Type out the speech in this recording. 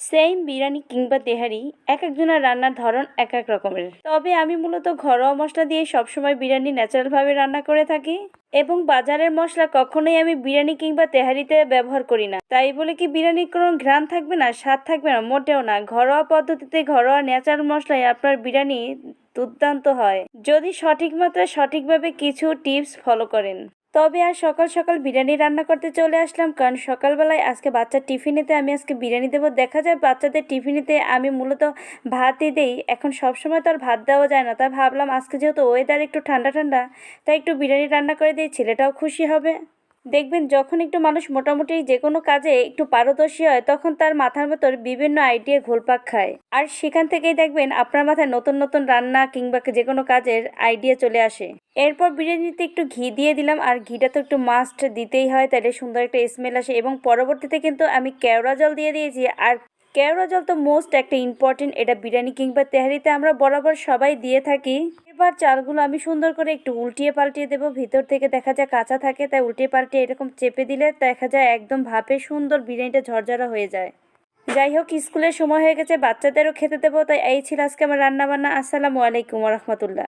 Same biryani কিংবা তেহারি এক একজনের রান্নার ধরন এক এক রকমের। তবে আমি মূলত ঘরোয়া মশলা দিয়ে সবসময় বিরিয়ানি ন্যাচারালভাবে রান্না করে থাকি এবং বাজারের মশলা কখনোই আমি বিরিয়ানি কিংবা তেহারিতে ব্যবহার করি না। তাই বলে কি বিরিয়ানির কোনো ঘ্রাণ থাকবে না, স্বাদ থাকবে না? মোটেও না। ঘরোয়া পদ্ধতিতে ঘরোয়া ন্যাচারাল মশলায় আপনার বিরিয়ানি দুর্দান্ত হয় যদি সঠিক মাত্রায় সঠিকভাবে কিছু টিপস ফলো করেন। তবে আর সকাল সকাল বিরিয়ানি রান্না করতে চলে আসলাম, কারণ সকালবেলায় আজকে বাচ্চার টিফিনেতে আমি আজকে বিরিয়ানি দেবো। দেখা যায় বাচ্চাদের টিফিনেতে আমি মূলত ভাতই দেই। এখন সবসময় তো আর ভাত দেওয়া যায় না, তাই ভাবলাম আজকে যেহেতু ওয়েদার একটু ঠান্ডা ঠান্ডা, তাই একটু বিরিয়ানি রান্না করে দিই, ছেলেটাও খুশি হবে। দেখবেন যখন একটু মানুষ মোটামুটি যে কোনো কাজে একটু পারদর্শী হয়, তখন তার মাথার ভেতর বিভিন্ন আইডিয়া ঘুরপাক খায়, আর সেখান থেকেই দেখবেন আপনার মাথায় নতুন নতুন রান্না কিংবা যে কোনো কাজের আইডিয়া চলে আসে। এরপর বিরিয়ানিতে একটু ঘি দিয়ে দিলাম, আর ঘিটা তো একটু মাস্ট দিতেই হয়, তাহলে সুন্দর একটা স্মেল আসে। এবং পরবর্তীতে কিন্তু আমি কেওড়া জল দিয়ে দিয়েছি, আর কেওড়া জল তো মোস্ট একটা ইম্পর্টেন্ট, এটা বিরিয়ানি কিংবা তেহারিতে আমরা বরাবর সবাই দিয়ে থাকি। এবার চালগুলো আমি সুন্দর করে একটু উল্টিয়ে পাল্টিয়ে দেবো। ভিতর থেকে দেখা যায় কাঁচা থাকে, তাই উল্টিয়ে পাল্টিয়ে এরকম চেপে দিলে দেখা যায় একদম ভাপে সুন্দর বিরিয়ানিটা ঝরঝরা হয়ে যায়। যাই হোক, স্কুলের সময় হয়ে গেছে, বাচ্চাদেরও খেতে দেবো, তাই এই ছিল আজকে আমার রান্না বান্না। আসসালামু আলাইকুম রহমতুল্লাহ।